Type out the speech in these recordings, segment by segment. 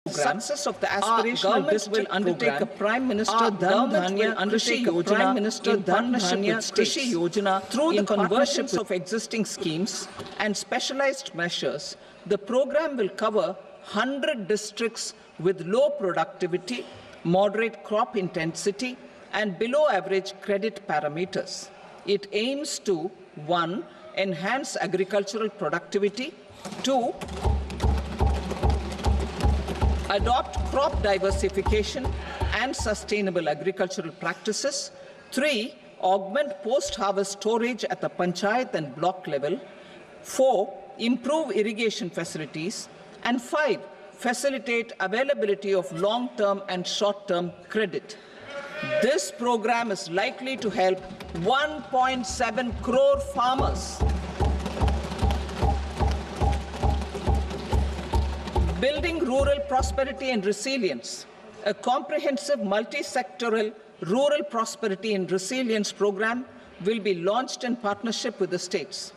Success of the aspirational district will undertake a Prime Minister Dhan Dhanya Krishi Yojana through the conversions of existing schemes and specialized measures. The program will cover 100 districts with low productivity, moderate crop intensity, and below average credit parameters. It aims to 1. Enhance agricultural productivity, 2. Adopt crop diversification and sustainable agricultural practices, 3. Augment post-harvest storage at the panchayat and block level, 4. Improve irrigation facilities, and 5. Facilitate availability of long-term and short-term credit. This program is likely to help 1.7 crore farmers. Building rural prosperity and resilience. A comprehensive multi-sectoral rural prosperity and resilience program will be launched in partnership with the states.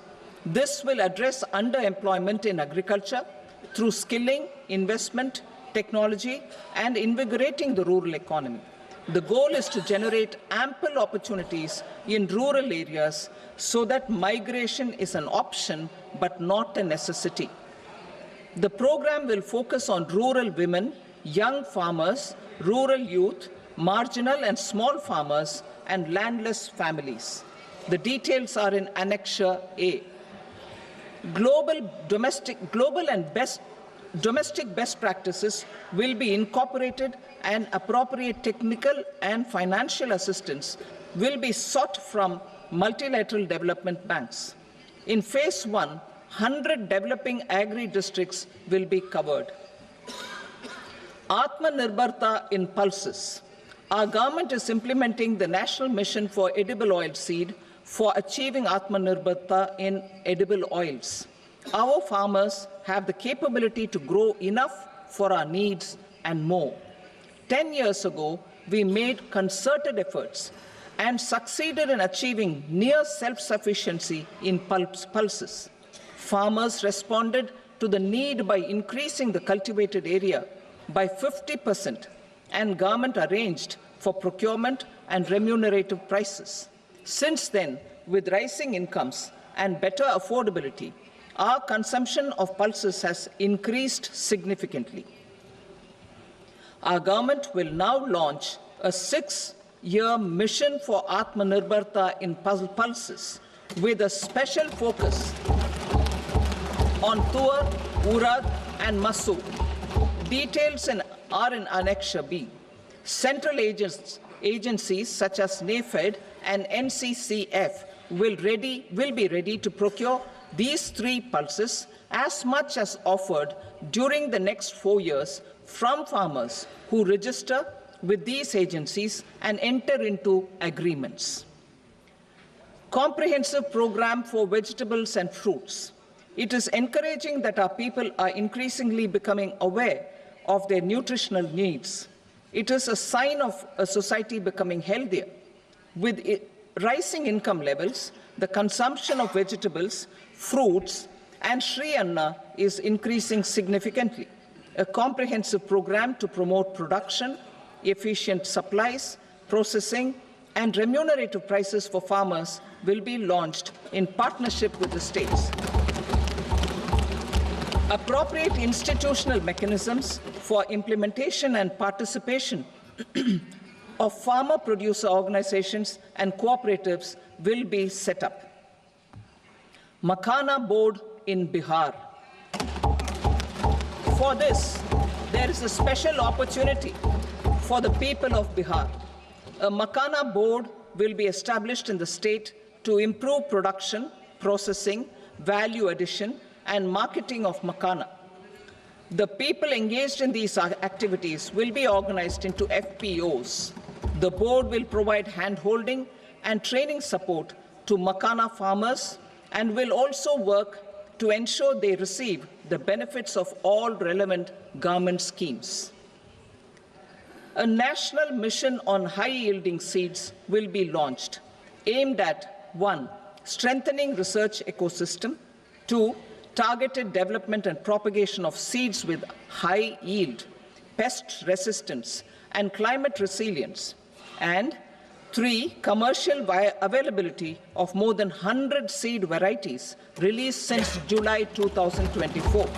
This will address underemployment in agriculture through skilling, investment, technology, and invigorating the rural economy. The goal is to generate ample opportunities in rural areas so that migration is an option but not a necessity. The program will focus on rural women, young farmers, rural youth, marginal and small farmers, and landless families. The details are in Annexure A. Domestic best practices will be incorporated, and appropriate technical and financial assistance will be sought from multilateral development banks. In Phase 1, 100 developing agri-districts will be covered. Atmanirbharta in pulses. Our government is implementing the National Mission for Edible Oilseed for achieving Atmanirbharta in edible oils. Our farmers have the capability to grow enough for our needs and more. 10 years ago, we made concerted efforts and succeeded in achieving near self-sufficiency in pulses. Farmers responded to the need by increasing the cultivated area by 50%, and government arranged for procurement and remunerative prices. Since then, with rising incomes and better affordability, our consumption of pulses has increased significantly. Our government will now launch a 6-year mission for Atmanirbharta in pulses with a special focus on Tuar, Urad, and Masoor. Details are in Annexure B. Central agencies such as NAFED and NCCF will be ready to procure these 3 pulses as much as offered during the next 4 years from farmers who register with these agencies and enter into agreements. Comprehensive program for vegetables and fruits. It is encouraging that our people are increasingly becoming aware of their nutritional needs. It is a sign of a society becoming healthier. With rising income levels, the consumption of vegetables, fruits, and Shri Anna is increasing significantly. A comprehensive program to promote production, efficient supplies, processing, and remunerative prices for farmers will be launched in partnership with the states. Appropriate institutional mechanisms for implementation and participation of farmer producer organizations and cooperatives will be set up. Makhana board in Bihar. For this, there is a special opportunity for the people of Bihar. A Makhana board will be established in the state to improve production, processing, value addition, and marketing of makhana. The people engaged in these activities will be organized into FPOs. The board will provide hand-holding and training support to makhana farmers and will also work to ensure they receive the benefits of all relevant government schemes. A national mission on high-yielding seeds will be launched, aimed at 1. Strengthening research ecosystem, 2. Targeted development and propagation of seeds with high yield, pest resistance, and climate resilience. And 3, commercial availability of more than 100 seed varieties released since July 2024.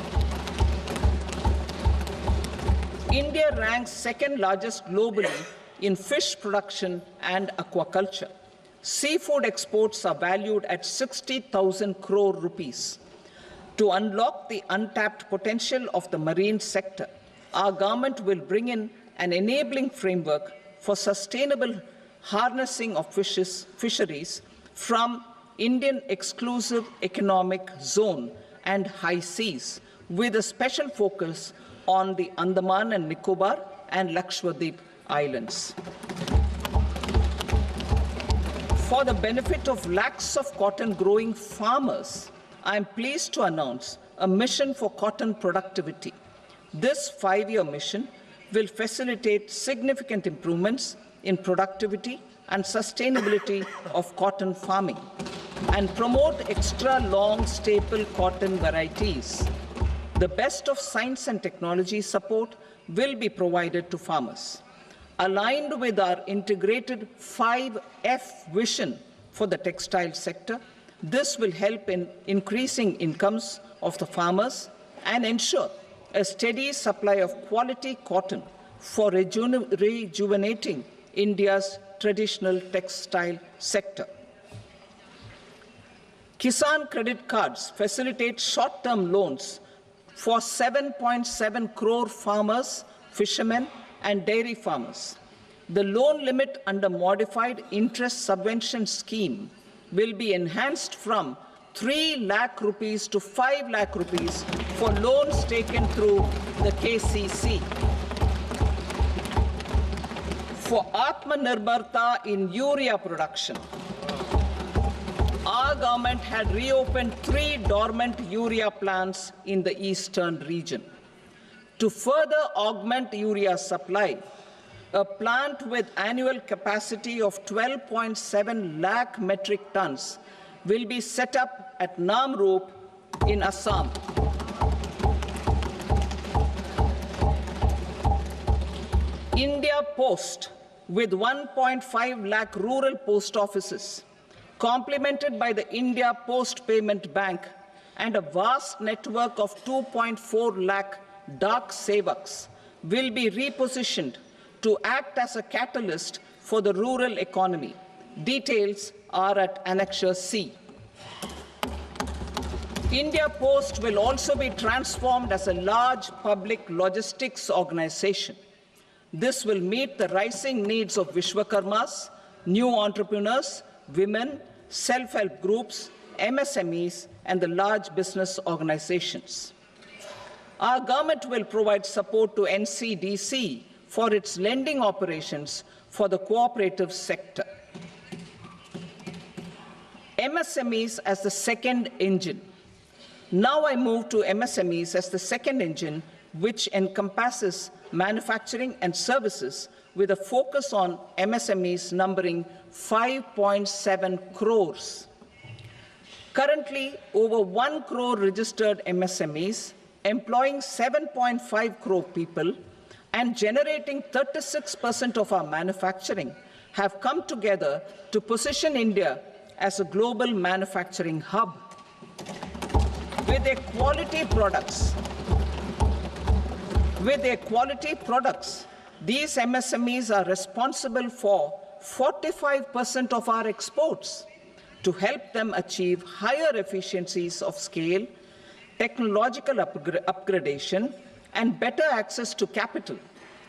India ranks second largest globally in fish production and aquaculture. Seafood exports are valued at 60,000 crore rupees. To unlock the untapped potential of the marine sector, our government will bring in an enabling framework for sustainable harnessing of fisheries from Indian exclusive economic zone and high seas, with a special focus on the Andaman and Nicobar and Lakshadweep Islands. For the benefit of lakhs of cotton growing farmers, I am pleased to announce a mission for cotton productivity. This 5-year mission will facilitate significant improvements in productivity and sustainability of cotton farming and promote extra long staple cotton varieties. The best of science and technology support will be provided to farmers. Aligned with our integrated 5F vision for the textile sector, this will help in increasing incomes of the farmers and ensure a steady supply of quality cotton for rejuvenating India's traditional textile sector. Kisan credit cards facilitate short-term loans for 7.7 crore farmers, fishermen, and dairy farmers. The loan limit under modified interest subvention scheme will be enhanced from 3 lakh rupees to 5 lakh rupees for loans taken through the KCC. For Atmanirbharta in urea production, our government had reopened 3 dormant urea plants in the eastern region. To further augment urea supply, a plant with annual capacity of 12.7 lakh metric tons will be set up at Namrup in Assam. India Post, with 1.5 lakh rural post offices, complemented by the India Post Payment Bank and a vast network of 2.4 lakh Dak Sevaks, will be repositioned to act as a catalyst for the rural economy. Details are at Annexure C. India Post will also be transformed as a large public logistics organization. This will meet the rising needs of Vishwakarmas, new entrepreneurs, women, self-help groups, MSMEs, and the large business organizations. Our government will provide support to NCDC for its lending operations for the cooperative sector. MSMEs as the second engine. Now I move to MSMEs as the second engine, which encompasses manufacturing and services with a focus on MSMEs numbering 5.7 crores. Currently, over 1 crore registered MSMEs, employing 7.5 crore people and generating 36% of our manufacturing, have come together to position India as a global manufacturing hub. With their quality products, these MSMEs are responsible for 45% of our exports. To help them achieve higher efficiencies of scale, technological upgradation, and better access to capital,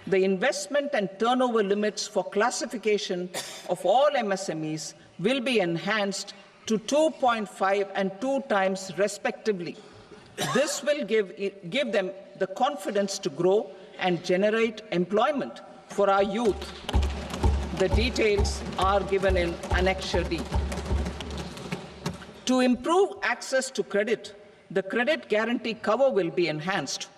the investment and turnover limits for classification of all MSMEs will be enhanced to 2.5 and 2 times respectively. This will give them the confidence to grow and generate employment for our youth. The details are given in Annexure D. To improve access to credit, the credit guarantee cover will be enhanced.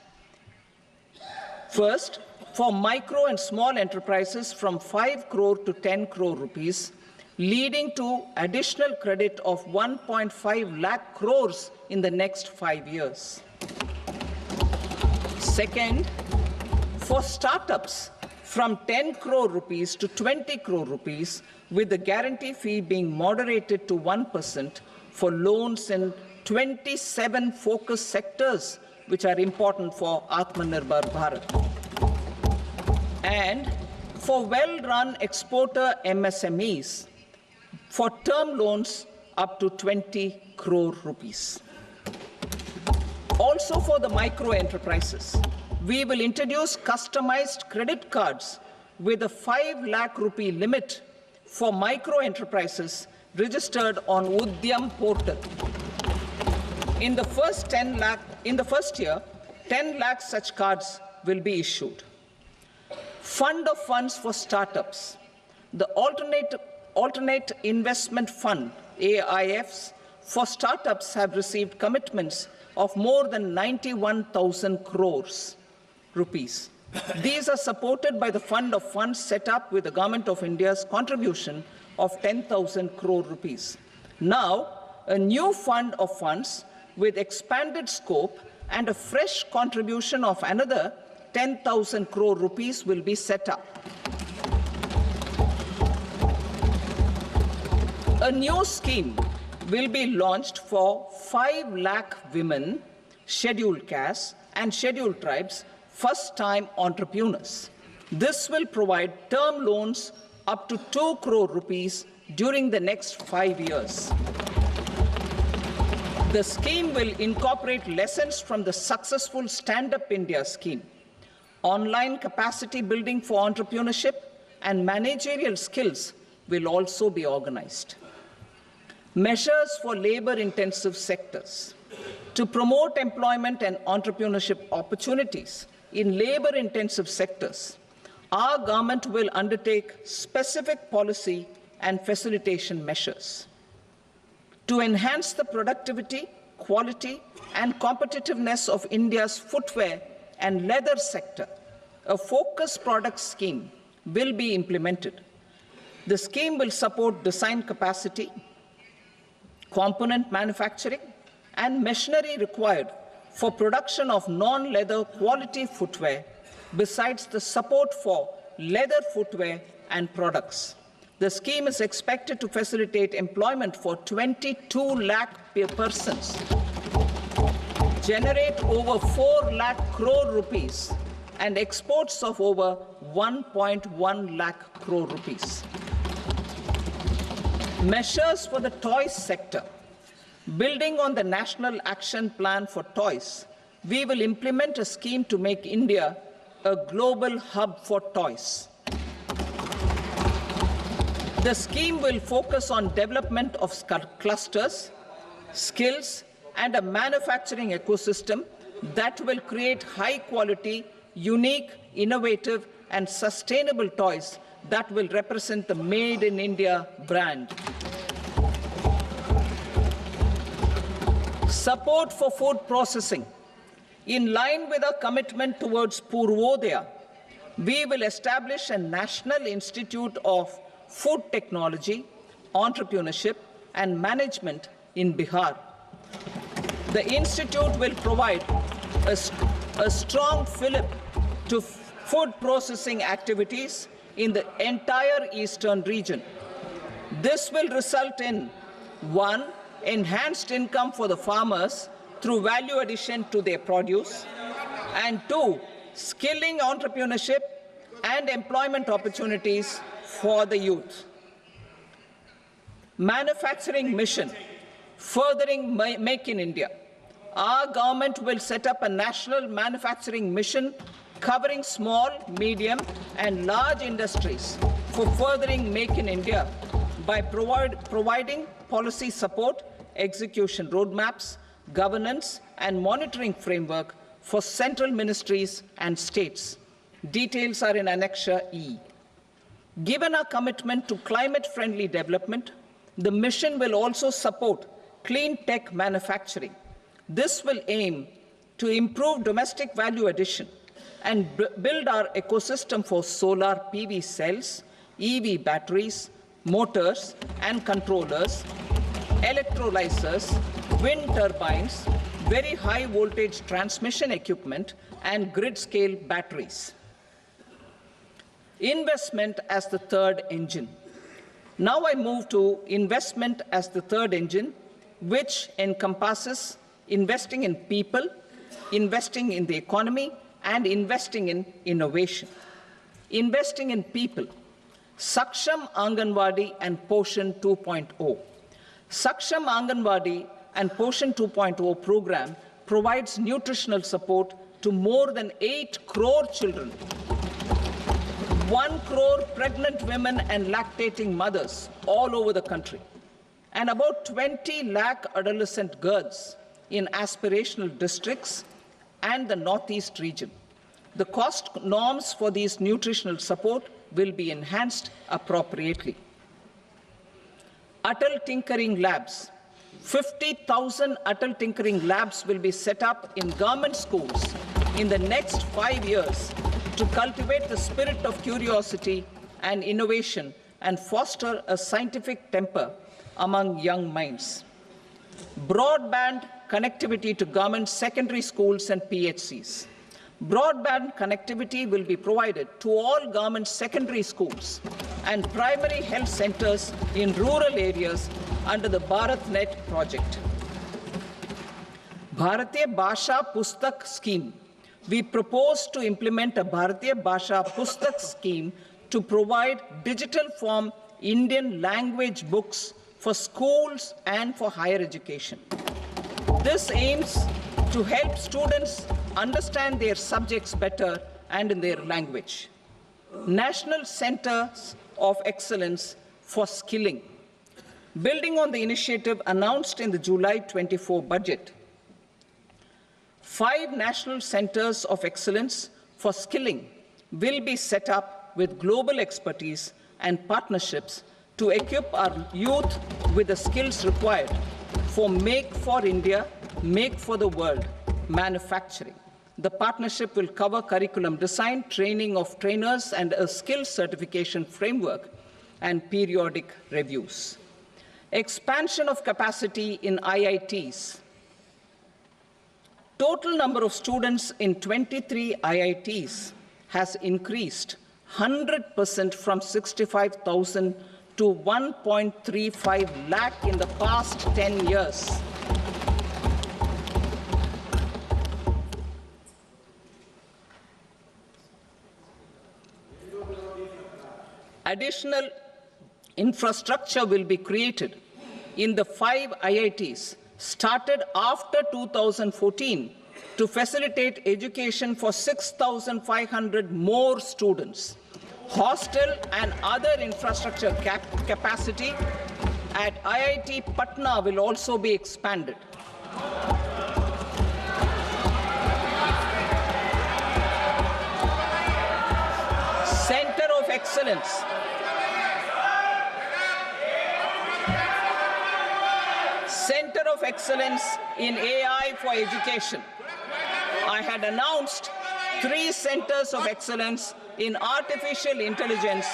First, for micro and small enterprises from 5 crore to 10 crore rupees, leading to additional credit of 1.5 lakh crores in the next 5 years. Second, For startups, from 10 crore rupees to 20 crore rupees, with the guarantee fee being moderated to 1% for loans in 27 focus sectors which are important for Atmanirbhar Bharat. And for well-run exporter MSMEs, for term loans up to 20 crore rupees. Also for the micro enterprises, we will introduce customized credit cards with a 5 lakh rupee limit for micro enterprises registered on Udyam portal. In the first year, 10 lakh such cards will be issued. Fund of funds for startups. The alternate investment fund, AIFs, for startups have received commitments of more than 91,000 crores rupees. These are supported by the fund of funds set up with the Government of India's contribution of 10,000 crore rupees. Now, a new fund of funds with expanded scope and a fresh contribution of another 10,000 crore rupees will be set up. A new scheme will be launched for 5 lakh women, scheduled castes and scheduled tribes, first-time entrepreneurs. This will provide term loans up to 2 crore rupees during the next 5 years. The scheme will incorporate lessons from the successful Stand Up India scheme. Online capacity building for entrepreneurship and managerial skills will also be organized. Measures for labor-intensive sectors. To promote employment and entrepreneurship opportunities in labor-intensive sectors, our government will undertake specific policy and facilitation measures. To enhance the productivity, quality, and competitiveness of India's footwear and leather sector, a focus product scheme will be implemented. The scheme will support design capacity, component manufacturing, and machinery required for production of non-leather quality footwear, besides the support for leather footwear and products. The scheme is expected to facilitate employment for 22 lakh persons, generate over 4 lakh crore rupees, and exports of over 1.1 lakh crore rupees. Measures for the toys sector. Building on the National Action Plan for Toys, we will implement a scheme to make India a global hub for toys. The scheme will focus on development of clusters, skills, and a manufacturing ecosystem that will create high-quality, unique, innovative, and sustainable toys that will represent the Made in India brand. Support for food processing. In line with our commitment towards Purvodaya, we will establish a National Institute of Food Technology, Entrepreneurship, and Management in Bihar. The institute will provide a strong fillip to food processing activities in the entire eastern region. This will result in 1. Enhanced income for the farmers through value addition to their produce, and 2. Skilling entrepreneurship and employment opportunities for the youth. Manufacturing mission, furthering Make in India. Our government will set up a national manufacturing mission covering small, medium, and large industries for furthering Make in India by providing policy support, execution roadmaps, governance, and monitoring framework for central ministries and states. Details are in Annexure E. Given our commitment to climate-friendly development, the mission will also support clean tech manufacturing. This will aim to improve domestic value addition and build our ecosystem for solar PV cells, EV batteries, motors and controllers, electrolyzers, wind turbines, very high voltage transmission equipment, and grid-scale batteries. investment as the third engine. Now I move to investment as the third engine, which encompasses investing in people, investing in the economy, and investing in innovation. Investing in people. Saksham Anganwadi and Poshan 2.0. Saksham Anganwadi and Poshan 2.0 program provides nutritional support to more than 8 crore children, 1 crore pregnant women and lactating mothers all over the country, and about 20 lakh adolescent girls in aspirational districts and the Northeast region. The cost norms for these nutritional support will be enhanced appropriately. Atal Tinkering Labs. 50,000 Atal Tinkering Labs will be set up in government schools in the next 5 years to cultivate the spirit of curiosity and innovation and foster a scientific temper among young minds. Broadband connectivity to government secondary schools and PHCs. Broadband connectivity will be provided to all government secondary schools and primary health centers in rural areas under the BharatNet project. Bharatiya Bhasha Pustak Scheme. We propose to implement a Bharatiya Bhasha Pustak scheme to provide digital form Indian language books for schools and for higher education. This aims to help students understand their subjects better and in their language. National Centers of Excellence for Skilling. Building on the initiative announced in the July 24 budget, 5 national centers of excellence for skilling will be set up with global expertise and partnerships to equip our youth with the skills required for Make for India, Make for the World manufacturing. The partnership will cover curriculum design, training of trainers, and a skills certification framework and periodic reviews. Expansion of capacity in IITs. Total number of students in 23 IITs has increased 100% from 65,000 to 1.35 lakh in the past 10 years. Additional infrastructure will be created in the 5 IITs started after 2014 to facilitate education for 6,500 more students. Hostel and other infrastructure capacity at IIT Patna will also be expanded. Center of Excellence. Center of Excellence in AI for Education. I had announced 3 centers of excellence in artificial intelligence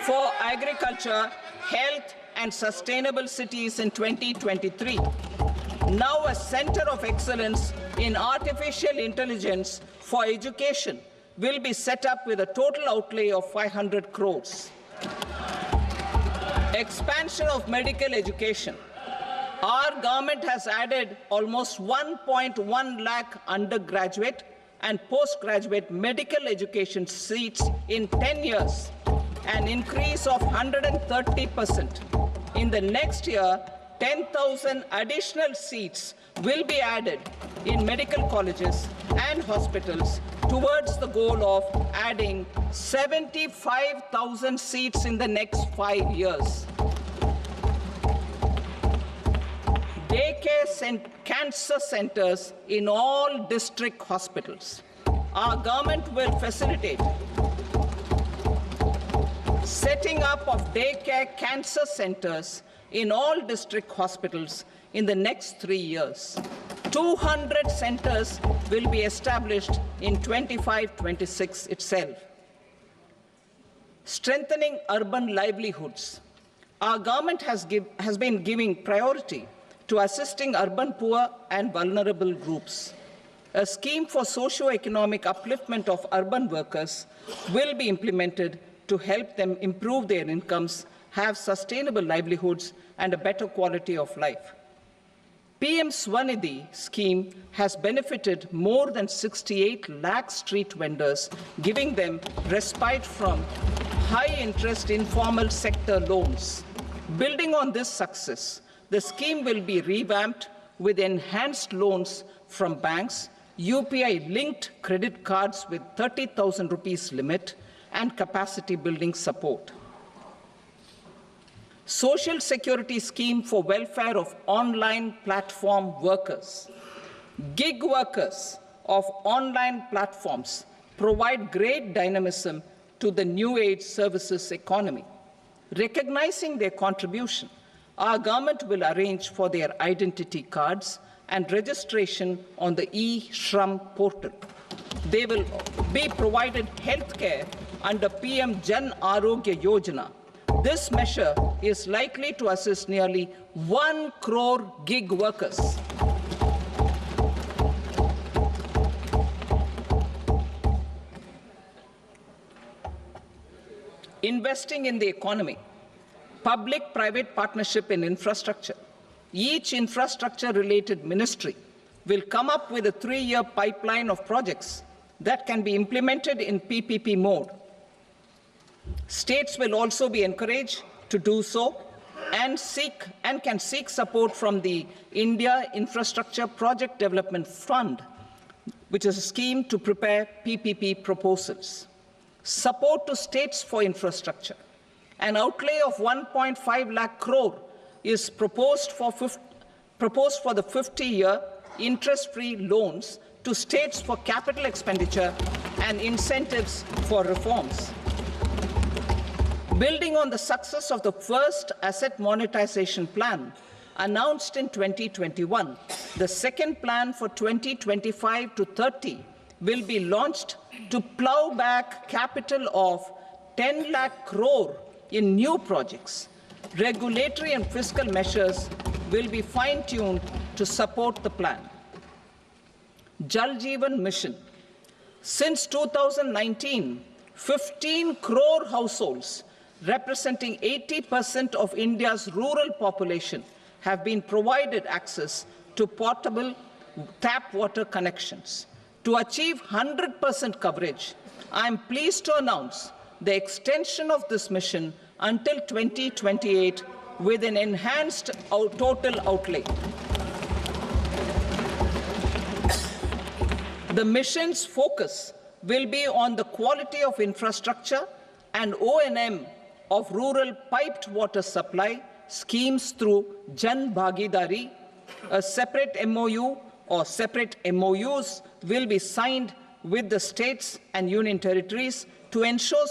for agriculture, health, and sustainable cities in 2023. Now a center of excellence in artificial intelligence for education will be set up with a total outlay of 500 crores. Expansion of medical education. Our government has added almost 1.1 lakh undergraduate and postgraduate medical education seats in 10 years, an increase of 130%. In the next year, 10,000 additional seats will be added in medical colleges and hospitals towards the goal of adding 75,000 seats in the next 5 years. Daycare cancer centers in all district hospitals. Our government will facilitate setting up of daycare cancer centers in all district hospitals in the next 3 years. 200 centers will be established in 25-26 itself. Strengthening urban livelihoods. Our government has been giving priority to assisting urban poor and vulnerable groups. A scheme for socio-economic upliftment of urban workers will be implemented to help them improve their incomes, have sustainable livelihoods, and a better quality of life. PM Swanidhi scheme has benefited more than 68 lakh street vendors, giving them respite from high-interest informal sector loans. Building on this success, the scheme will be revamped with enhanced loans from banks, UPI-linked credit cards with 30,000 rupees limit, and capacity-building support. Social Security Scheme for welfare of online platform workers. Gig workers of online platforms provide great dynamism to the new age services economy. Recognizing their contribution, our government will arrange for their identity cards and registration on the e-Shram portal. They will be provided health care under PM Jan Arogya Yojana. This measure is likely to assist nearly 1 crore gig workers. Investing in the economy. Public-private partnership in infrastructure. Each infrastructure-related ministry will come up with a 3-year pipeline of projects that can be implemented in PPP mode. States will also be encouraged to do so and can seek support from the India Infrastructure Project Development Fund, which is a scheme to prepare PPP proposals. Support to states for infrastructure. An outlay of 1.5 lakh crore is proposed for the 50-year interest-free loans to states for capital expenditure and incentives for reforms. Building on the success of the first asset monetization plan announced in 2021, the second plan for 2025 to 30 will be launched to plow back capital of 10 lakh crore in new projects. Regulatory and fiscal measures will be fine-tuned to support the plan. Jal Jeevan Mission. Since 2019, 15 crore households, representing 80% of India's rural population, have been provided access to portable tap water connections. To achieve 100% coverage, I am pleased to announce the extension of this mission until 2028 with an enhanced total outlay. The mission's focus will be on the quality of infrastructure and O&M of rural piped water supply schemes through Jan Bhagidari. A separate MOU or separate MOUs will be signed with the states and union territories to ensure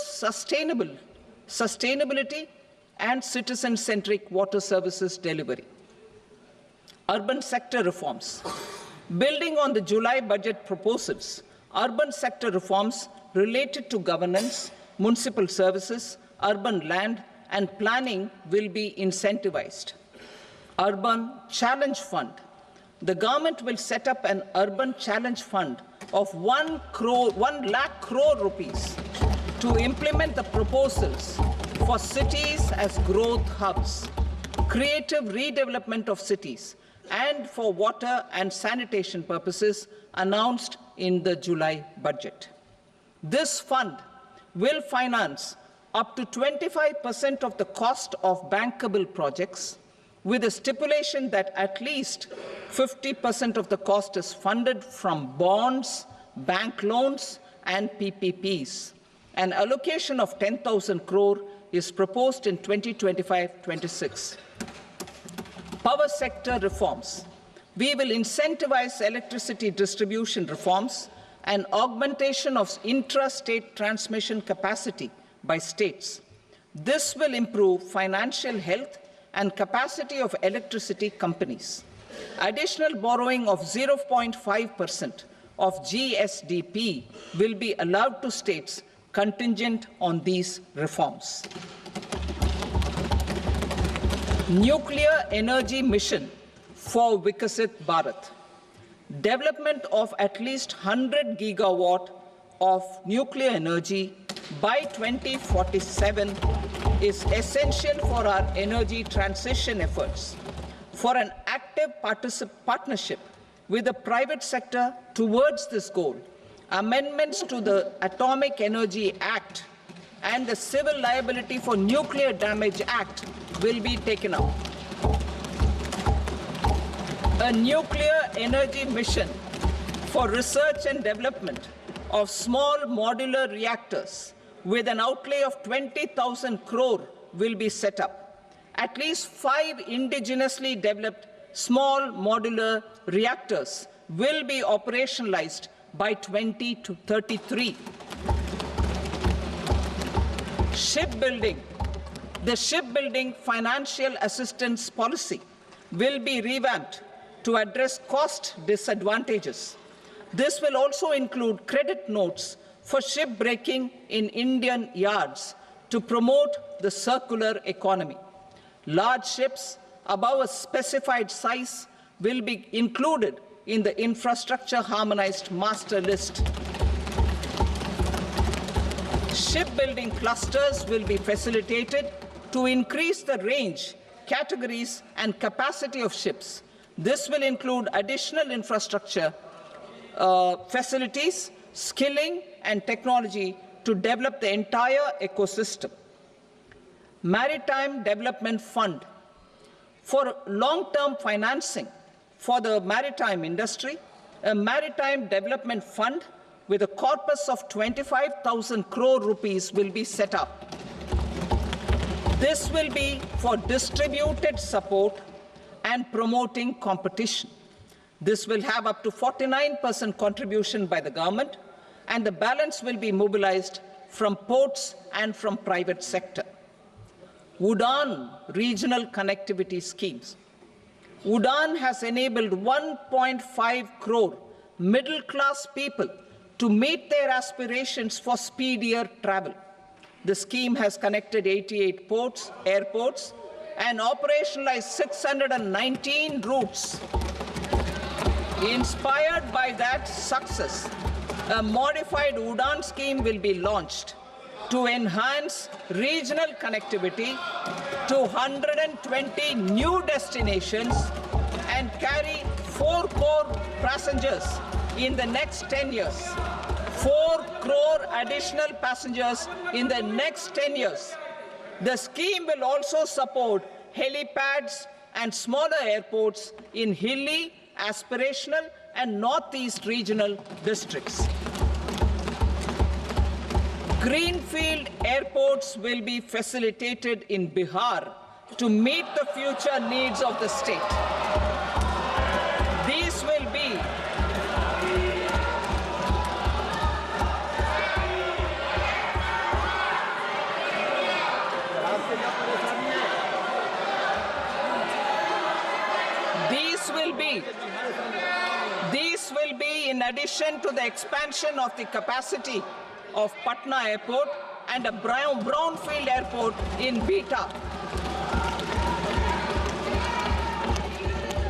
sustainability and citizen-centric water services delivery. Urban sector reforms. Building on the July budget proposals, urban sector reforms related to governance, municipal services, urban land and planning will be incentivized. Urban Challenge Fund. The government will set up an urban challenge fund of 1 lakh crore rupees to implement the proposals for cities as growth hubs, creative redevelopment of cities, and for water and sanitation purposes announced in the July budget. This fund will finance up to 25% of the cost of bankable projects, with a stipulation that at least 50% of the cost is funded from bonds, bank loans, and PPPs. An allocation of 10,000 crore is proposed in 2025-26. Power sector reforms. We will incentivize electricity distribution reforms and augmentation of intra-state transmission capacity by states. This will improve financial health and capacity of electricity companies. Additional borrowing of 0.5% of GSDP will be allowed to states contingent on these reforms. Nuclear energy mission for Vikasit Bharat. Development of at least 100 gigawatt of nuclear energy by 2047 is essential for our energy transition efforts. For an active partnership with the private sector towards this goal, amendments to the Atomic Energy Act and the Civil Liability for Nuclear Damage Act will be taken up. A nuclear energy mission for research and development of small modular reactors with an outlay of 20,000 crore will be set up. At least 5 indigenously developed small modular reactors will be operationalized by 2033. Shipbuilding. The shipbuilding financial assistance policy will be revamped to address cost disadvantages. This will also include credit notes for shipbreaking in Indian yards to promote the circular economy. Large ships above a specified size will be included in the infrastructure harmonized master list. Shipbuilding clusters will be facilitated to increase the range, categories, and capacity of ships. This will include additional infrastructure, facilities, skilling, and technology to develop the entire ecosystem. Maritime Development Fund. For long-term financing for the maritime industry, a Maritime Development Fund with a corpus of 25,000 crore rupees will be set up. This will be for distributed support and promoting competition. This will have up to 49% contribution by the government, and the balance will be mobilized from ports and from private sector. UDAN regional connectivity schemes. UDAN has enabled 1.5 crore middle-class people to meet their aspirations for speedier travel. The scheme has connected 88 airports, and operationalized 619 routes. Inspired by that success, a modified UDAN scheme will be launched to enhance regional connectivity to 120 new destinations and carry 4 crore passengers in the next 10 years. 4 crore additional passengers in the next 10 years. The scheme will also support helipads and smaller airports in hilly, aspirational, and northeast regional districts. Greenfield airports will be facilitated in Bihar to meet the future needs of the state. These will be in addition to the expansion of the capacity of Patna Airport and a brownfield airport in Beta.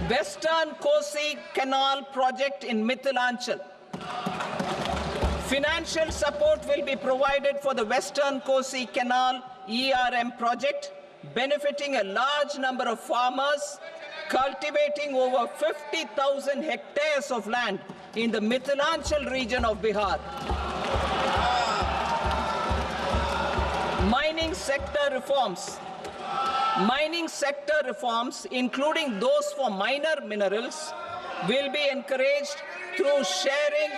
Western Kosi Canal project in Mithilanchal. Financial support will be provided for the Western Kosi Canal ERM project, benefiting a large number of farmers, cultivating over 50,000 hectares of land in the Mithilanchal region of Bihar. Mining sector reforms. Mining sector reforms, including those for minor minerals, will be encouraged through sharing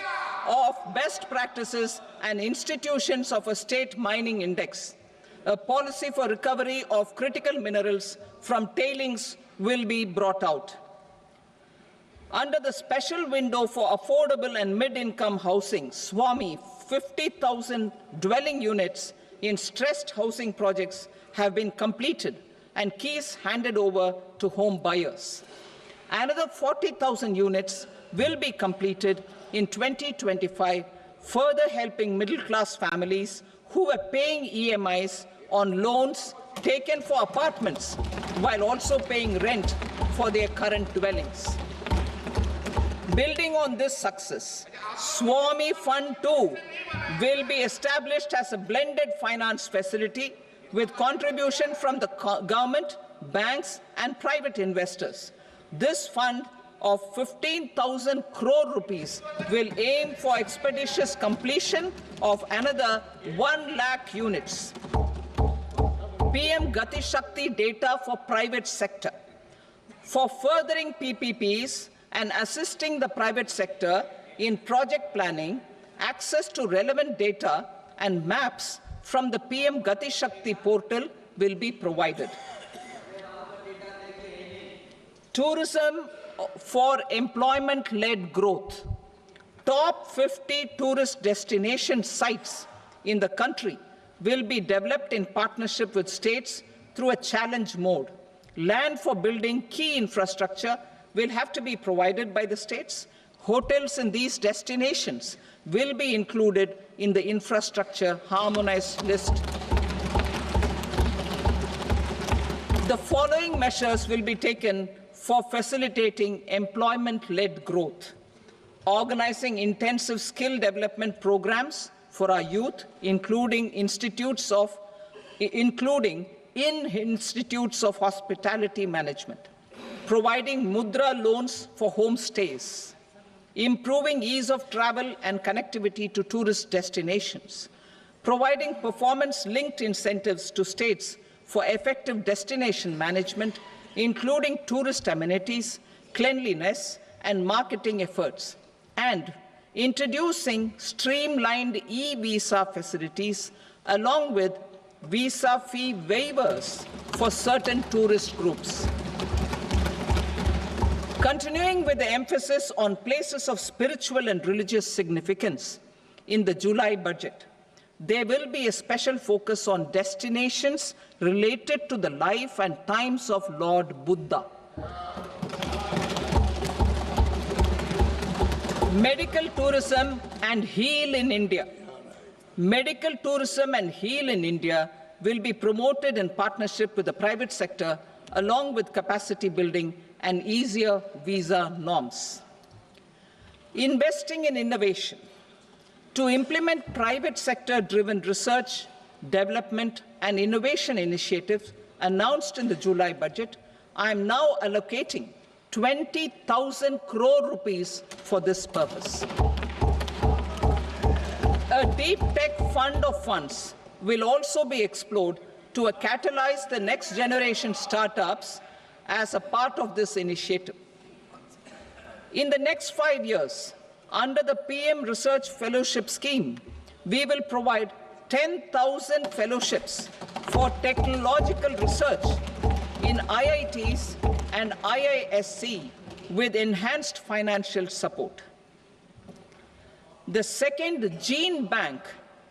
of best practices and institutions of a state mining index. A policy for recovery of critical minerals from tailings will be brought out. Under the special window for affordable and mid-income housing, SWAMI, 50,000 dwelling units in stressed housing projects have been completed and keys handed over to home buyers. Another 40,000 units will be completed in 2025, further helping middle-class families who are paying EMIs on loans taken for apartments while also paying rent for their current dwellings. Building on this success, Swami Fund 2 will be established as a blended finance facility with contribution from the government, banks and private investors. This fund of 15,000 crore rupees will aim for expeditious completion of another 1 lakh units. PM Gati Shakti data for private sector. For furthering PPPs and assisting the private sector in project planning, access to relevant data and maps from the PM Gati Shakti portal will be provided. Tourism for employment-led growth. Top 50 tourist destination sites in the country will be developed in partnership with states through a challenge mode. Land for building key infrastructure will have to be provided by the states. Hotels in these destinations will be included in the infrastructure harmonized list. The following measures will be taken for facilitating employment-led growth: organizing intensive skill development programs for our youth, including in institutes of hospitality management, providing mudra loans for homestays, improving ease of travel and connectivity to tourist destinations, providing performance-linked incentives to states for effective destination management, including tourist amenities, cleanliness, and marketing efforts, and introducing streamlined e-visa facilities along with visa fee waivers for certain tourist groups. Continuing with the emphasis on places of spiritual and religious significance, in the July budget, there will be a special focus on destinations related to the life and times of Lord Buddha. Medical tourism and heal in India. Medical tourism and heal in India will be promoted in partnership with the private sector, along with capacity building and easier visa norms. Investing in innovation. To implement private sector-driven research, development, and innovation initiatives announced in the July budget, I am now allocating 20,000 crore rupees for this purpose. A deep tech fund of funds will also be explored to catalyze the next generation startups as a part of this initiative. In the next 5 years, under the PM Research Fellowship Scheme, we will provide 10,000 fellowships for technological research in IITs and IISc with enhanced financial support. The second gene bank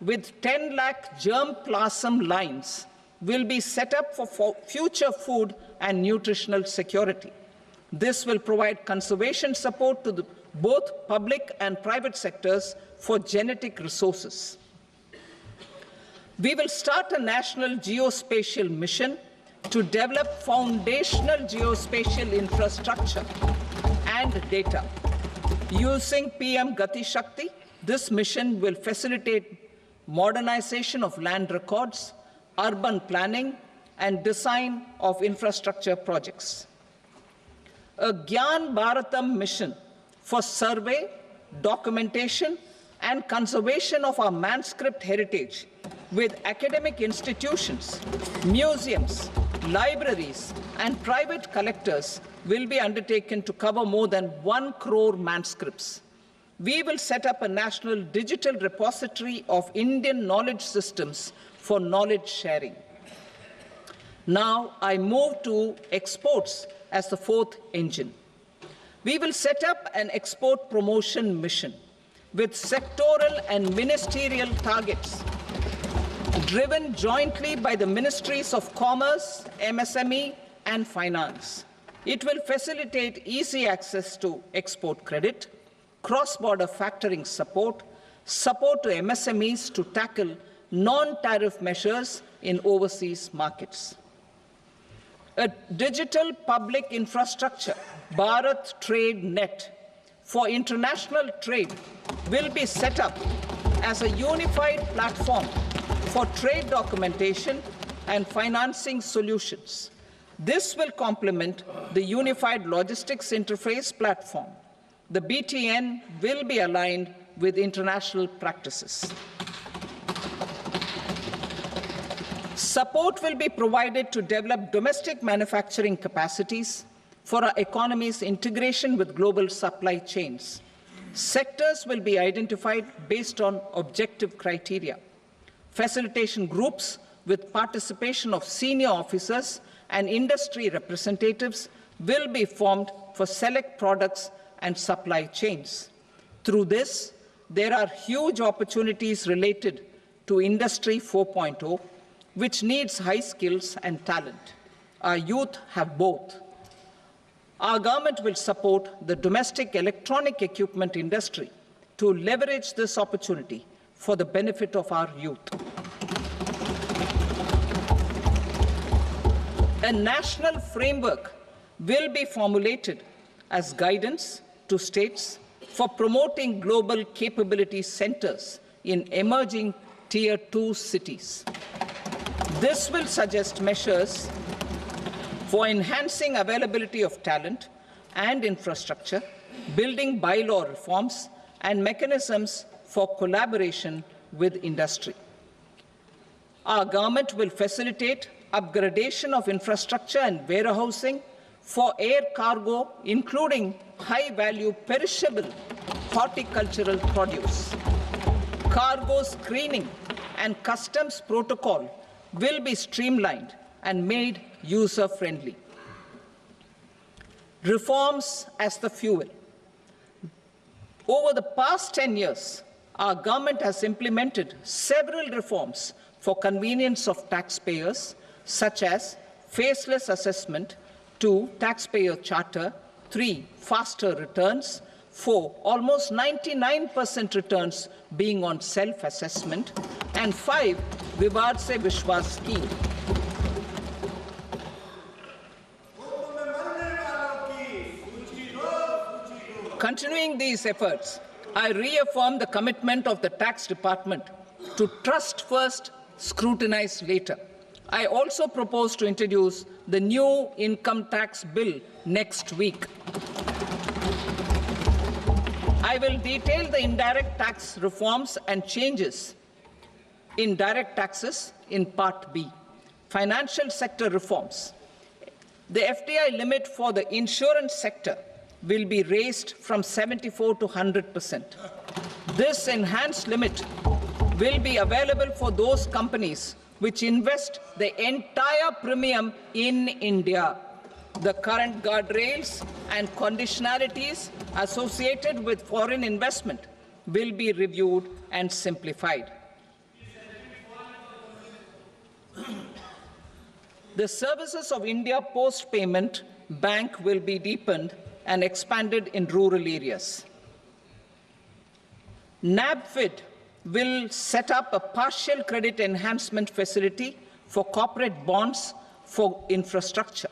with 10 lakh germ plasm lines will be set up for future food and nutritional security. This will provide conservation support to both public and private sectors for genetic resources. We will start a national geospatial mission to develop foundational geospatial infrastructure and data. Using PM Gati Shakti, this mission will facilitate modernization of land records, urban planning, and design of infrastructure projects. A Gyan Bharatam mission for survey, documentation, and conservation of our manuscript heritage with academic institutions, museums, libraries, and private collectors will be undertaken to cover more than 1 crore manuscripts. We will set up a national digital repository of Indian knowledge systems for knowledge sharing. Now I move to exports as the fourth engine. We will set up an export promotion mission with sectoral and ministerial targets driven jointly by the Ministries of Commerce, MSME, and Finance. It will facilitate easy access to export credit, cross-border factoring support, support to MSMEs to tackle non-tariff measures in overseas markets. A digital public infrastructure, Bharat Trade Net, for international trade will be set up as a unified platform for trade documentation and financing solutions. This will complement the Unified Logistics Interface platform. The BTN will be aligned with international practices. Support will be provided to develop domestic manufacturing capacities for our economy's integration with global supply chains. Sectors will be identified based on objective criteria. Facilitation groups with participation of senior officers and industry representatives will be formed for select products and supply chains. Through this, there are huge opportunities related to Industry 4.0, which needs high skills and talent. Our youth have both. Our government will support the domestic electronic equipment industry to leverage this opportunity for the benefit of our youth. A national framework will be formulated as guidance to states for promoting global capability centers in emerging Tier 2 cities. This will suggest measures for enhancing availability of talent and infrastructure, building bylaw reforms, and mechanisms for collaboration with industry. Our government will facilitate upgradation of infrastructure and warehousing for air cargo, including high-value perishable horticultural produce. Cargo screening and customs protocol will be streamlined and made user-friendly. Reforms as the fuel. Over the past 10 years, our government has implemented several reforms for convenience of taxpayers, such as faceless assessment, 2, taxpayer charter, 3, faster returns, 4, almost 99% returns being on self-assessment, and 5, Vivad Se Vishwas scheme. Continuing these efforts, I reaffirm the commitment of the Tax Department to trust first, scrutinize later. I also propose to introduce the new income tax bill next week. I will detail the indirect tax reforms and changes in direct taxes in Part B. Financial sector reforms. The FDI limit for the insurance sector will be raised from 74 to 100%. This enhanced limit will be available for those companies which invest the entire premium in India. The current guardrails and conditionalities associated with foreign investment will be reviewed and simplified. The services of India Post Payment Bank will be deepened and expanded in rural areas. NABFID will set up a partial credit enhancement facility for corporate bonds for infrastructure.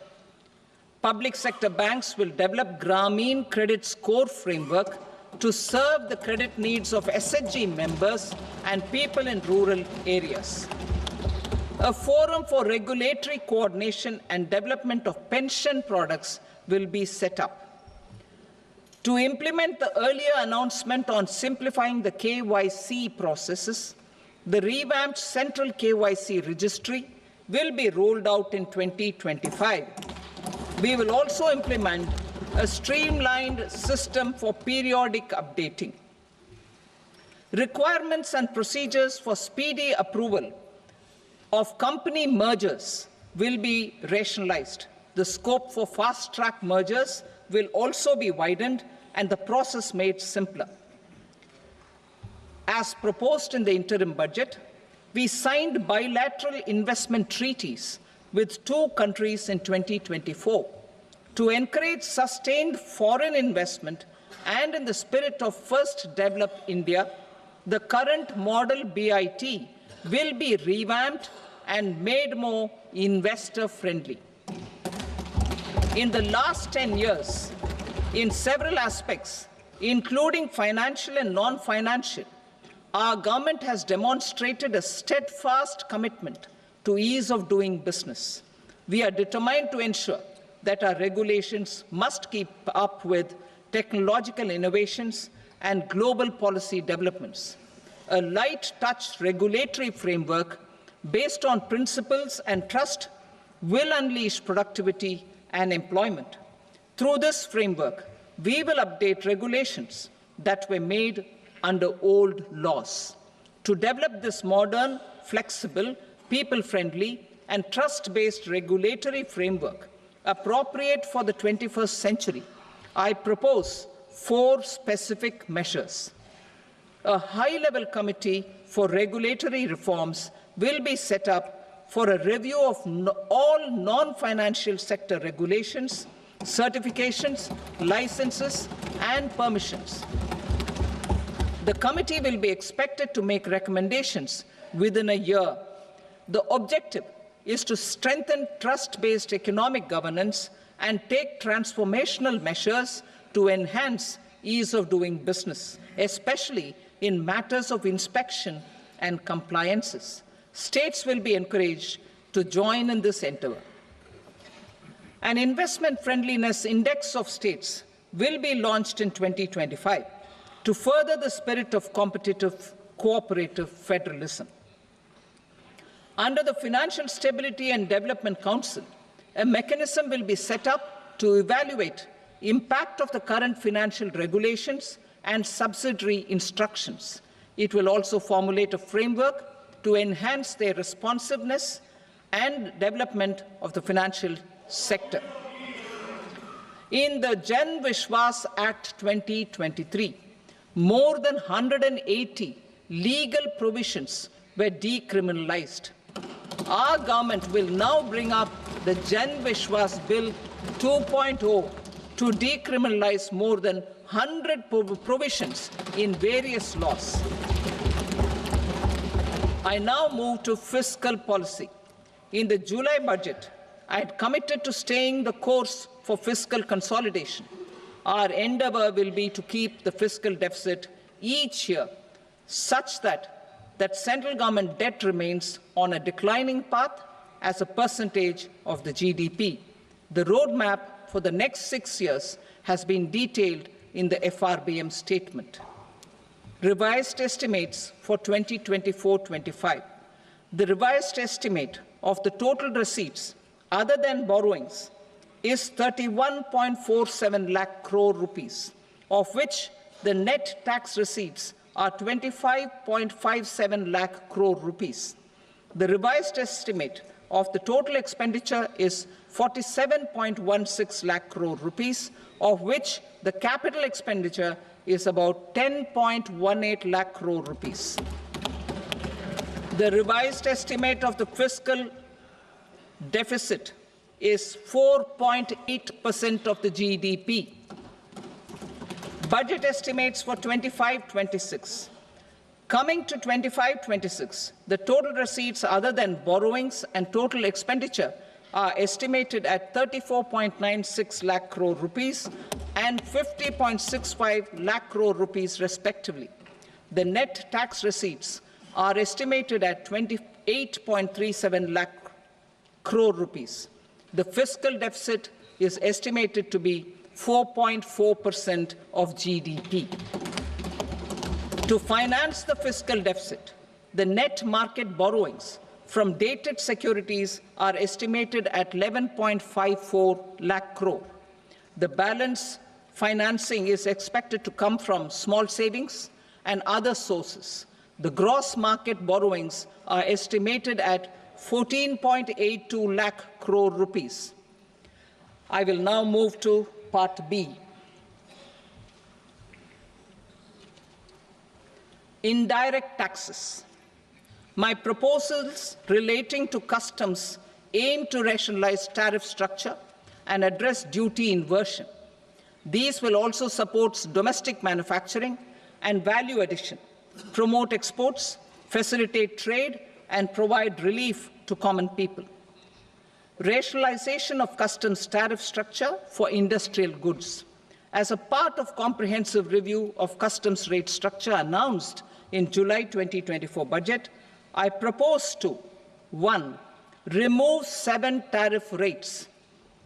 Public sector banks will develop Grameen Credit Score framework to serve the credit needs of SHG members and people in rural areas. A forum for regulatory coordination and development of pension products will be set up. To implement the earlier announcement on simplifying the KYC processes, the revamped Central KYC Registry will be rolled out in 2025. We will also implement a streamlined system for periodic updating. Requirements and procedures for speedy approval of company mergers will be rationalized. The scope for fast-track mergers will also be widened and the process made simpler. As proposed in the interim budget, we signed bilateral investment treaties with 2 countries in 2024 to encourage sustained foreign investment, and in the spirit of First Develop India, the current model BIT will be revamped and made more investor-friendly. In the last 10 years, in several aspects, including financial and non-financial, our government has demonstrated a steadfast commitment to ease of doing business. We are determined to ensure that our regulations must keep up with technological innovations and global policy developments. A light-touch regulatory framework based on principles and trust will unleash productivity and employment. Through this framework, we will update regulations that were made under old laws. To develop this modern, flexible, people-friendly, and trust-based regulatory framework appropriate for the 21st century, I propose 4 specific measures. A high-level committee for regulatory reforms will be set up for a review of all non-financial sector regulations, certifications, licenses, and permissions. The committee will be expected to make recommendations within a year. The objective is to strengthen trust-based economic governance and take transformational measures to enhance ease of doing business, especially in matters of inspection and compliances. States will be encouraged to join in this endeavor. An investment friendliness index of states will be launched in 2025 to further the spirit of competitive, cooperative federalism. Under the Financial Stability and Development Council, a mechanism will be set up to evaluate impact of the current financial regulations and subsidiary instructions. It will also formulate a framework to enhance their responsiveness and development of the financial sector. In the Jan Vishwas Act 2023, more than 180 legal provisions were decriminalized. Our government will now bring up the Jan Vishwas Bill 2.0 to decriminalize more than 100 provisions in various laws. I now move to fiscal policy. In the July budget, I had committed to staying the course for fiscal consolidation. Our endeavor will be to keep the fiscal deficit each year such that central government debt remains on a declining path as a percentage of the GDP. The roadmap for the next 6 years has been detailed in the FRBM statement. Revised estimates for 2024-25. The revised estimate of the total receipts other than borrowings is 31.47 lakh crore rupees, of which the net tax receipts are 25.57 lakh crore rupees. The revised estimate of the total expenditure is 47.16 lakh crore rupees, of which the capital expenditure is about 10.18 lakh crore rupees. The revised estimate of the fiscal deficit is 4.8% of the GDP. Budget estimates for 25-26. Coming to 25-26, the total receipts other than borrowings and total expenditure are estimated at 34.96 lakh crore rupees and 50.65 lakh crore rupees respectively. The net tax receipts are estimated at 28.37 lakh crore rupees. The fiscal deficit is estimated to be 4.4% of GDP. To finance the fiscal deficit, the net market borrowings from dated securities are estimated at 11.54 lakh crore. The balance financing is expected to come from small savings and other sources. The gross market borrowings are estimated at 14.82 lakh crore rupees. I will now move to Part B. Indirect taxes. My proposals relating to customs aim to rationalize tariff structure and address duty inversion. These will also support domestic manufacturing and value addition, promote exports, facilitate trade, and provide relief to common people. Rationalization of customs tariff structure for industrial goods. As a part of comprehensive review of customs rate structure announced in July 2024 budget, I propose to 1. Remove 7 tariff rates.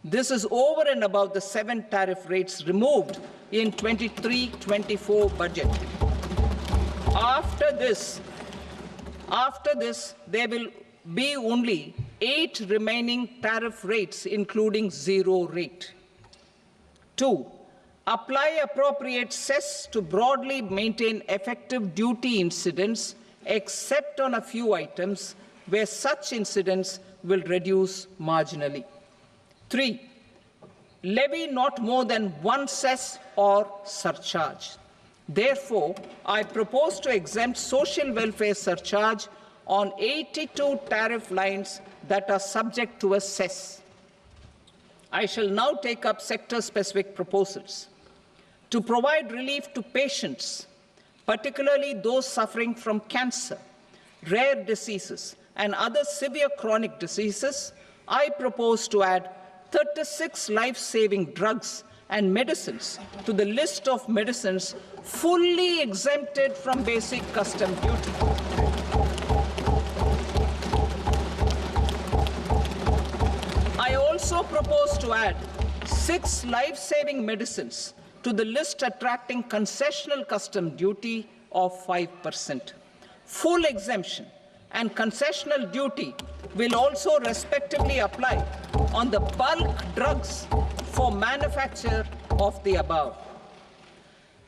This is over and above the 7 tariff rates removed in 23-24 budget. After this, there will be only 8 remaining tariff rates, including 0 rate. 2. Apply appropriate cess to broadly maintain effective duty incidence, except on a few items where such incidence will reduce marginally. 3. Levy not more than 1 cess or surcharge. Therefore, I propose to exempt social welfare surcharge on 82 tariff lines that are subject to a cess. I shall now take up sector-specific proposals. To provide relief to patients, particularly those suffering from cancer, rare diseases, and other severe chronic diseases, I propose to add 36 life-saving drugs and medicines to the list of medicines fully exempted from basic custom duty. I also propose to add 6 life-saving medicines to the list attracting concessional custom duty of 5%. Full exemption and concessional duty will also respectively apply on the bulk drugs for manufacture of the above.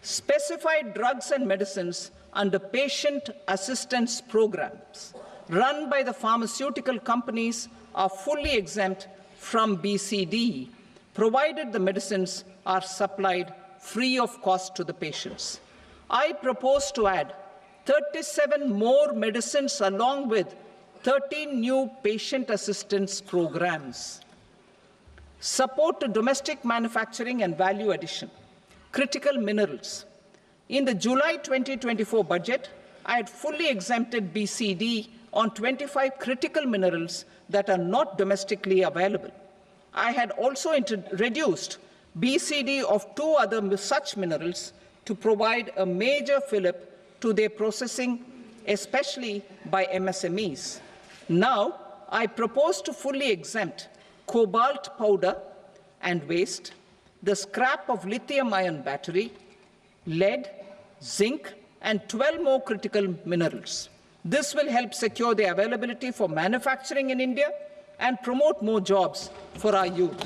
Specified drugs and medicines under patient assistance programs run by the pharmaceutical companies are fully exempt from BCD, provided the medicines are supplied free of cost to the patients. I propose to add 37 more medicines along with 13 new patient assistance programs. Support to domestic manufacturing and value addition. Critical minerals. In the July 2024 budget, I had fully exempted BCD on 25 critical minerals that are not domestically available. I had also reduced BCD of 2 other such minerals to provide a major fillip to their processing, especially by MSMEs. Now, I propose to fully exempt cobalt powder and waste, the scrap of lithium-ion battery, lead, zinc, and 12 more critical minerals. This will help secure their availability for manufacturing in India and promote more jobs for our youth.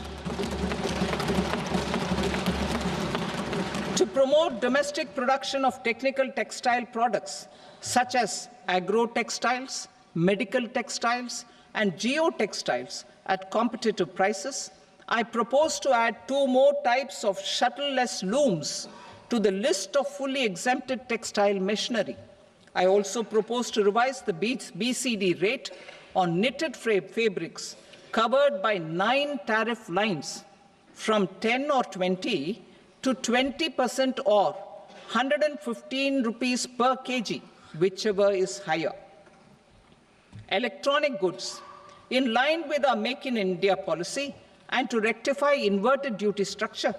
To promote domestic production of technical textile products such as agro-textiles, medical textiles, and geotextiles at competitive prices, I propose to add 2 more types of shuttle-less looms to the list of fully exempted textile machinery. I also propose to revise the BCD rate on knitted fabrics covered by 9 tariff lines from 10 or 20 to 20% or 115 rupees per kg, whichever is higher. Electronic goods. In line with our Make in India policy and to rectify inverted duty structure,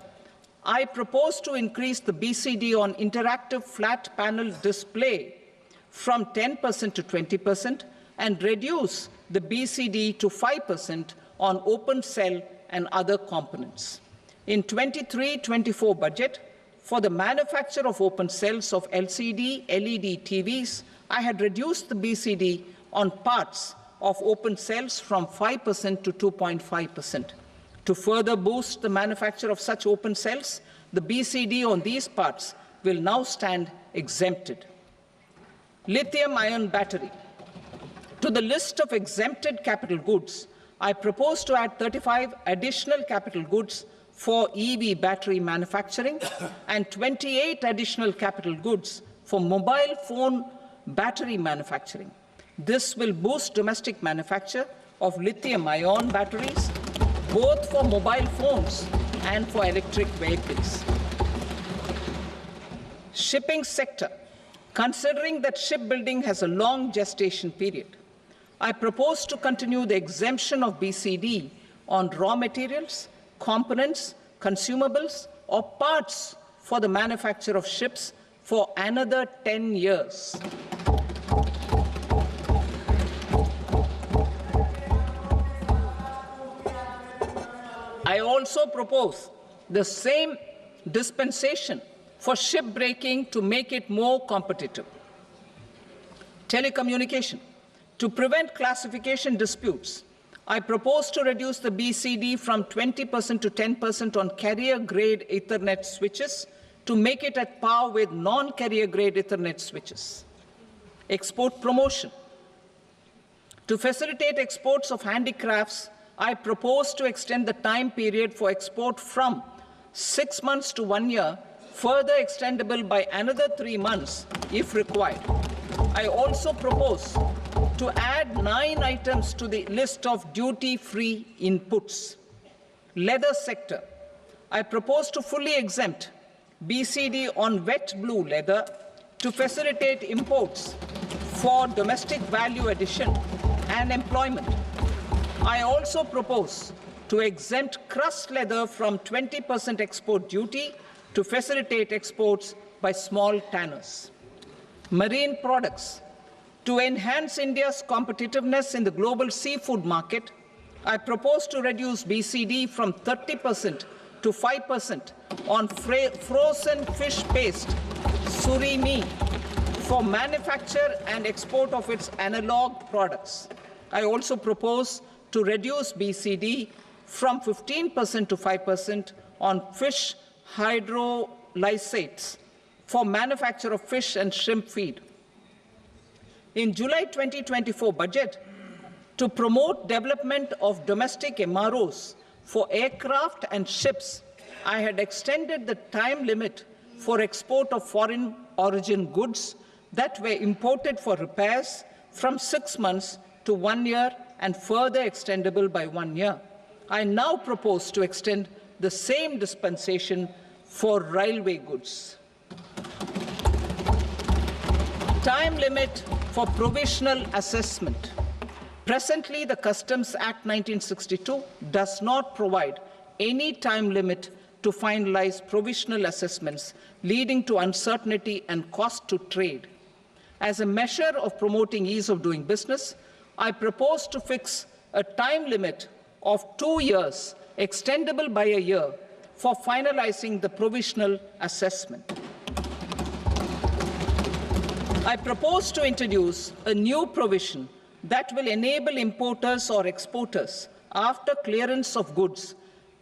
I propose to increase the BCD on interactive flat panel display from 10% to 20% and reduce the BCD to 5% on open cell and other components. In 23-24 budget, for the manufacture of open cells of LCD, LED TVs, I had reduced the BCD on parts of open cells from 5% to 2.5%. To further boost the manufacture of such open cells, the BCD on these parts will now stand exempted. Lithium-ion battery. To the list of exempted capital goods, I propose to add 35 additional capital goods for EV battery manufacturing and 28 additional capital goods for mobile phone battery manufacturing. This will boost domestic manufacture of lithium-ion batteries, both for mobile phones and for electric vehicles. Shipping sector. Considering that shipbuilding has a long gestation period, I propose to continue the exemption of BCD on raw materials, components, consumables, or parts for the manufacture of ships for another 10 years. I also propose the same dispensation for shipbreaking to make it more competitive. Telecommunication. To prevent classification disputes, I propose to reduce the BCD from 20% to 10% on carrier-grade Ethernet switches to make it at par with non-carrier-grade Ethernet switches. Export promotion. To facilitate exports of handicrafts, I propose to extend the time period for export from 6 months to 1 year, further extendable by another 3 months if required. I also propose to add 9 items to the list of duty-free inputs. Leather sector. I propose to fully exempt BCD on wet blue leather to facilitate imports for domestic value addition and employment. I also propose to exempt crust leather from 20% export duty to facilitate exports by small tanners. Marine products. To enhance India's competitiveness in the global seafood market, I propose to reduce BCD from 30% to 5% on frozen fish paste, surimi, for manufacture and export of its analog products. I also propose to reduce BCD from 15% to 5% on fish hydrolysates for manufacture of fish and shrimp feed. In July 2024 budget, to promote development of domestic MROs for aircraft and ships, I had extended the time limit for export of foreign origin goods that were imported for repairs from 6 months to 1 year and further extendable by 1 year. I now propose to extend the same dispensation for railway goods. Time limit for provisional assessment. Presently, the Customs Act 1962 does not provide any time limit to finalize provisional assessments, leading to uncertainty and cost to trade. As a measure of promoting ease of doing business, I propose to fix a time limit of 2 years, extendable by a year, for finalizing the provisional assessment. I propose to introduce a new provision that will enable importers or exporters, after clearance of goods,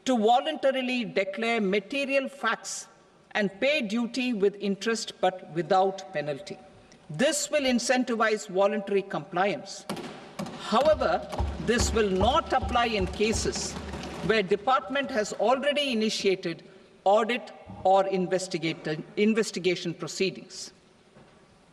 to voluntarily declare material facts and pay duty with interest but without penalty. This will incentivize voluntary compliance. However, this will not apply in cases where department has already initiated audit or investigation proceedings.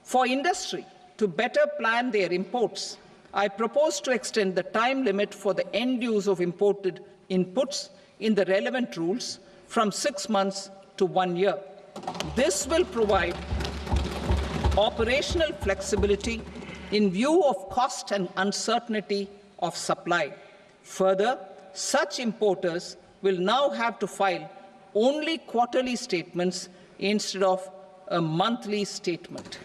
For industry to better plan their imports, I propose to extend the time limit for the end use of imported inputs in the relevant rules from 6 months to 1 year. This will provide operational flexibility in view of cost and uncertainty of supply. Further, such importers will now have to file only quarterly statements instead of a monthly statement.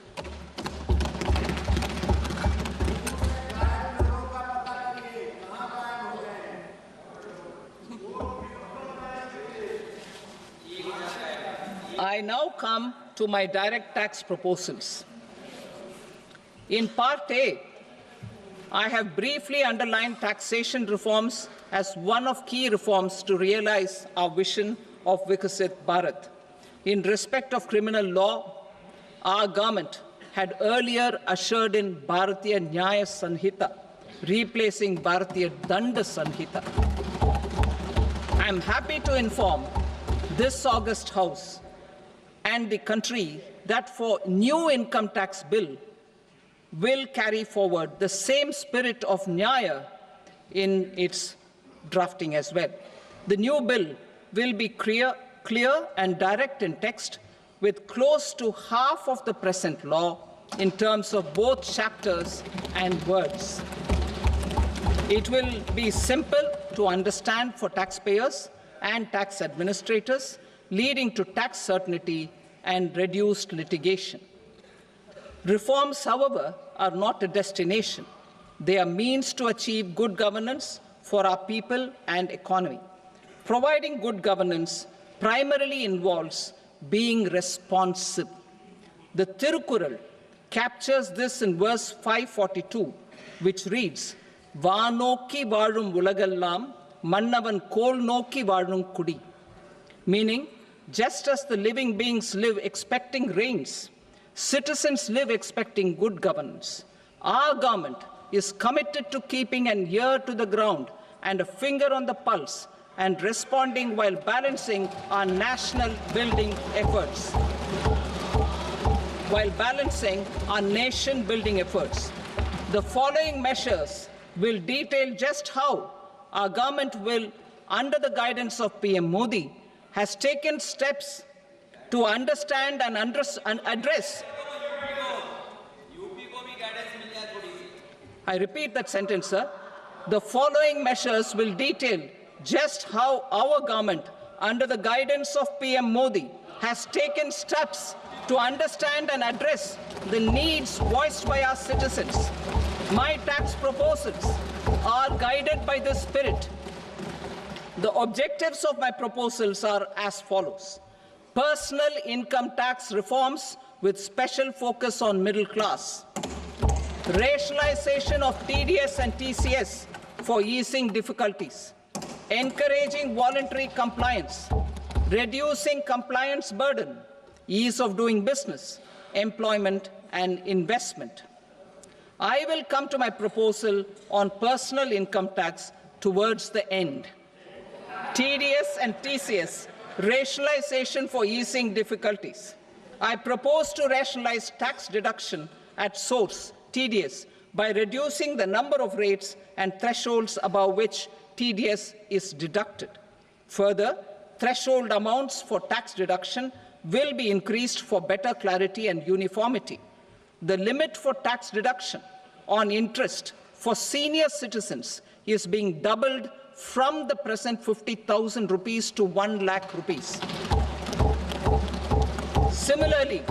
I now come to my direct tax proposals. In Part A, I have briefly underlined taxation reforms as one of key reforms to realize our vision of Vikasit Bharat. In respect of criminal law, our government had earlier ushered in Bharatiya Nyaya Sanhita, replacing Bharatiya Danda Sanhita. I am happy to inform this august House and the country that for new income tax bill will carry forward the same spirit of Nyaya in its drafting as well. The new bill will be clear and direct in text, with close to half of the present law in terms of both chapters and words. It will be simple to understand for taxpayers and tax administrators, leading to tax certainty and reduced litigation. Reforms, however, are not a destination. They are means to achieve good governance for our people and economy. Providing good governance primarily involves being responsive. The Tirukkural captures this in verse 542, which reads, "Vaanokki vaazhum ulagallam, mannavan kol nokki vaazhum kudi," meaning, just as the living beings live expecting rains, citizens live expecting good governance. Our government is committed to keeping an ear to the ground and a finger on the pulse and responding while balancing our national building efforts. The following measures will detail just how our government will, under the guidance of PM Modi, has taken steps to understand and address. I repeat that sentence, sir. The following measures will detail just how our government, under the guidance of PM Modi, has taken steps to understand and address the needs voiced by our citizens. My tax proposals are guided by this spirit. The objectives of my proposals are as follows. Personal income tax reforms with special focus on middle class. Rationalization of TDS and TCS for easing difficulties. Encouraging voluntary compliance. Reducing compliance burden. Ease of doing business, employment and investment. I will come to my proposal on personal income tax towards the end. TDS and TCS, rationalization for easing difficulties. I propose to rationalize tax deduction at source, TDS, by reducing the number of rates and thresholds above which TDS is deducted. Further, threshold amounts for tax deduction will be increased for better clarity and uniformity. The limit for tax deduction on interest for senior citizens is being doubled from the present 50,000 rupees to 1 lakh rupees. Similarly,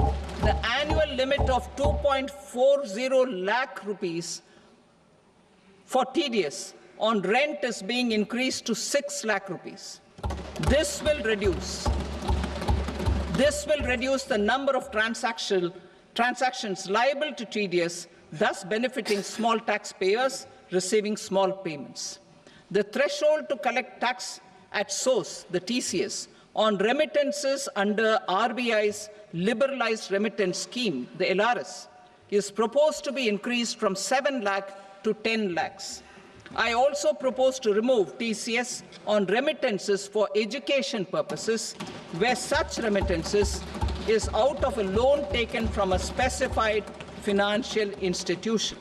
the annual limit of 2.40 lakh rupees for TDS on rent is being increased to 6 lakh rupees. This will reduce the number of transactions liable to TDS, thus benefiting small taxpayers receiving small payments. The threshold to collect tax at source, the TCS, on remittances under RBI's liberalized remittance scheme, the LRS, is proposed to be increased from 7 lakh to 10 lakhs. I also propose to remove TCS on remittances for education purposes, where such remittances is out of a loan taken from a specified financial institution.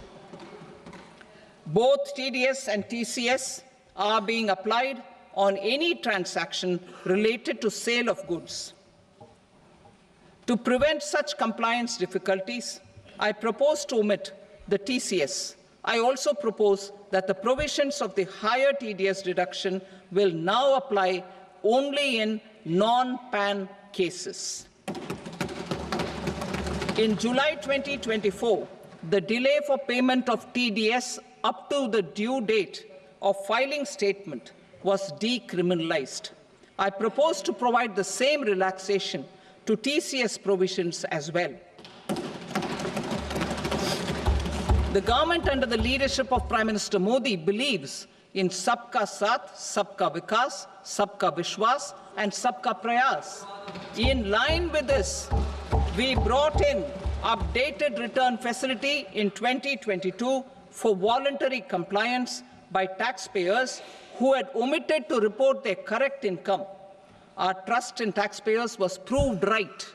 Both TDS and TCS are being applied on any transaction related to sale of goods. To prevent such compliance difficulties, I propose to omit the TCS. I also propose that the provisions of the higher TDS deduction will now apply only in non-PAN cases. In July 2024, the delay for payment of TDS up to the due date of filing statement was decriminalized. I propose to provide the same relaxation to TCS provisions as well. The government under the leadership of Prime Minister Modi believes in Sabka Saath, Sabka Vikas, Sabka Vishwas and Sabka Prayas. In line with this, we brought in updated return facility in 2022 for voluntary compliance by taxpayers who had omitted to report their correct income. Our trust in taxpayers was proved right.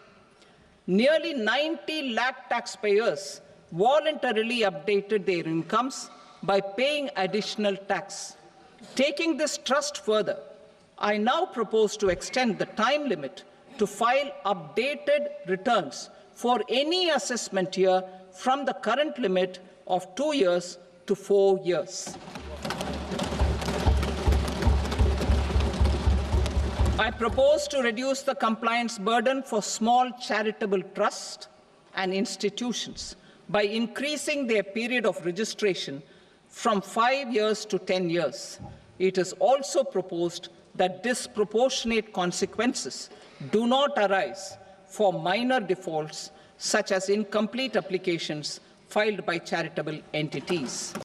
Nearly 90 lakh taxpayers voluntarily updated their incomes by paying additional tax. Taking this trust further, I now propose to extend the time limit to file updated returns for any assessment year from the current limit of 2 years to 4 years. I propose to reduce the compliance burden for small charitable trusts and institutions by increasing their period of registration from 5 years to 10 years. It is also proposed that disproportionate consequences do not arise for minor defaults, such as incomplete applications filed by charitable entities.